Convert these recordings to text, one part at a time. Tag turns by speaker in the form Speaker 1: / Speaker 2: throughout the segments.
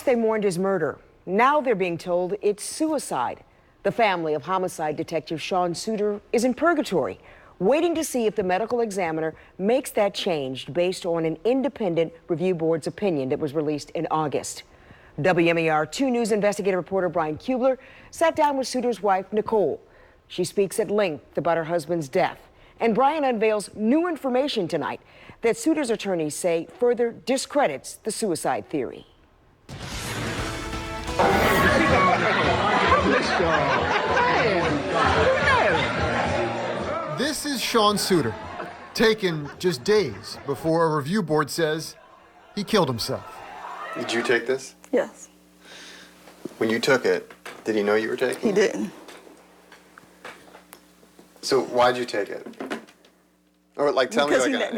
Speaker 1: First, they mourned his murder. Now they're being told it's suicide. The family of homicide detective Sean Suiter is in purgatory, waiting to see if the medical examiner makes that change based on an independent review board's opinion that was released in August. WMAR 2 News investigative reporter Brian Kubler sat down with Suiter's wife, Nicole. She speaks at length about her husband's death. And Brian unveils new information tonight that Suiter's attorneys say further discredits the suicide theory.
Speaker 2: This is Sean Suiter, taken just days before a review board says he killed himself.
Speaker 3: Did you take this?
Speaker 4: Yes.
Speaker 3: When you took it, did he know you were taking it?
Speaker 4: He didn't.
Speaker 3: So why'd you take it? Or like tell me like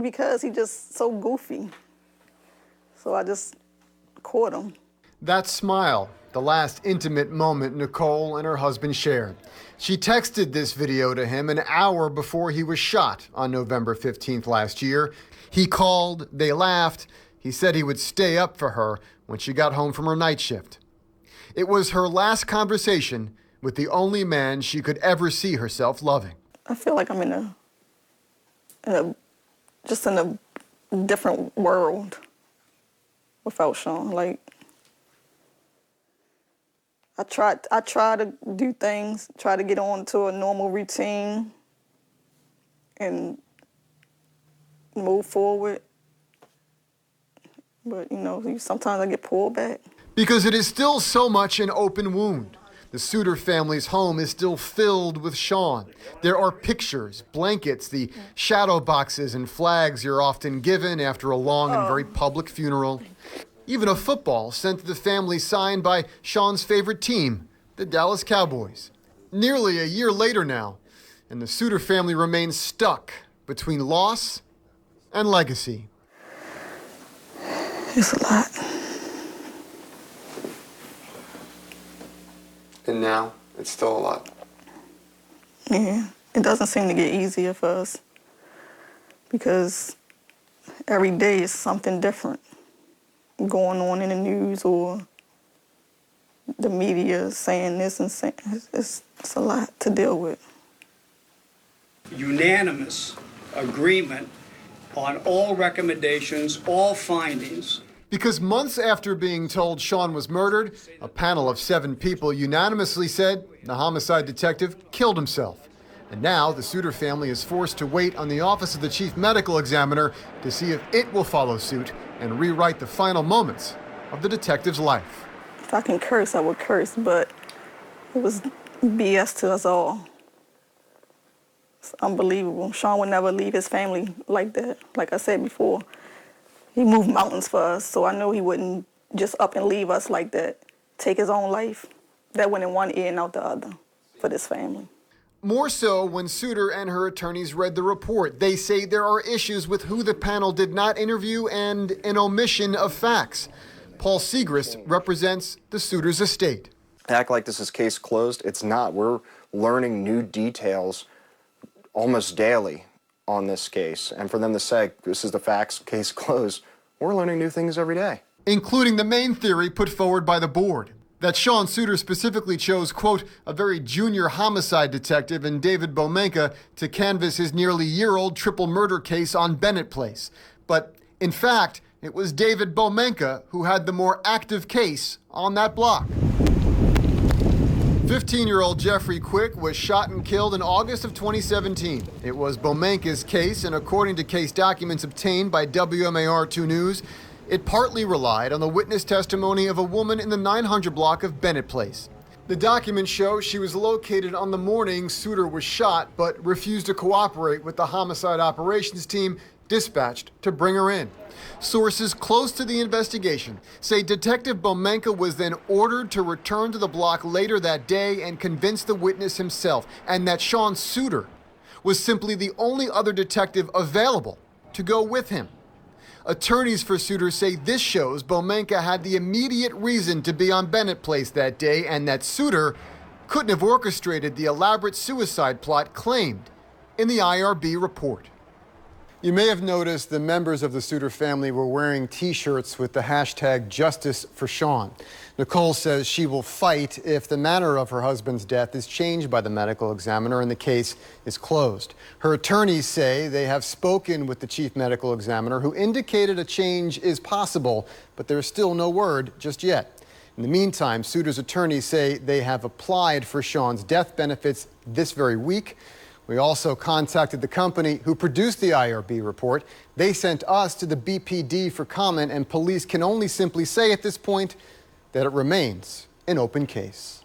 Speaker 4: because he just so goofy. So I just caught him.
Speaker 2: That smile, the last intimate moment Nicole and her husband shared. She texted this video to him an hour before he was shot on November 15th last year. He called, they laughed. He said he would stay up for her when she got home from her night shift. It was her last conversation with the only man she could ever see herself loving.
Speaker 4: I feel like I'm in a different world without Sean. Like, I try to do things, try to get on to a normal routine and move forward. But, sometimes I get pulled back.
Speaker 2: Because it is still so much an open wound. The Suiter family's home is still filled with Sean. There are pictures, blankets, the shadow boxes and flags you're often given after a long and very public funeral. Even a football sent to the family signed by Sean's favorite team, the Dallas Cowboys. Nearly a year later now, and the Suiter family remains stuck between loss and legacy.
Speaker 4: It's a lot.
Speaker 3: And now it's still a lot.
Speaker 4: Yeah, it doesn't seem to get easier for us because every day is something different going on in the news or the media saying this and saying it's a lot to deal with.
Speaker 5: Unanimous agreement on all recommendations, all findings.
Speaker 2: Because months after being told Sean was murdered, a panel of 7 people unanimously said the homicide detective killed himself. And now the Suiter family is forced to wait on the Office of the Chief Medical Examiner to see if it will follow suit and rewrite the final moments of the detective's life.
Speaker 4: If I can curse, I would curse, but it was BS to us all. It's unbelievable. Sean would never leave his family like that. Like I said before, he moved mountains for us, so I know he wouldn't just up and leave us like that, take his own life. That went in one ear and out the other for this family.
Speaker 2: More so when Suiter and her attorneys read the report. They say there are issues with who the panel did not interview and an omission of facts. Paul Segrist represents the Suiter's estate.
Speaker 6: Act like this is case closed. It's not. We're learning new details almost daily on this case. And for them to say, this is the facts, case closed, we're learning new things every day.
Speaker 2: Including the main theory put forward by the board, that Sean Suiter specifically chose, quote, a very junior homicide detective in David Bomenka to canvass his nearly year-old triple murder case on Bennett Place. But in fact, it was David Bomenka who had the more active case on that block. 15-year-old Jeffrey Quick was shot and killed in August of 2017. It was Bomenka's case, and according to case documents obtained by WMAR 2 News, it partly relied on the witness testimony of a woman in the 900 block of Bennett Place. The documents show she was located on the morning Suiter was shot, but refused to cooperate with the homicide operations team dispatched to bring her in. Sources close to the investigation say Detective Bomenka was then ordered to return to the block later that day and convince the witness himself, and that Sean Suiter was simply the only other detective available to go with him. Attorneys for Suiter say this shows Bomenka had the immediate reason to be on Bennett Place that day, and that Suiter couldn't have orchestrated the elaborate suicide plot claimed in the IRB report. You may have noticed the members of the Suter family were wearing T-shirts with the hashtag Justice for Sean. Nicole says she will fight if the manner of her husband's death is changed by the medical examiner and the case is closed. Her attorneys say they have spoken with the chief medical examiner, who indicated a change is possible, but there's still no word just yet. In the meantime, Suter's attorneys say they have applied for Sean's death benefits this very week. We also contacted the company who produced the IRB report. They sent us to the BPD for comment, and police can only simply say at this point that it remains an open case.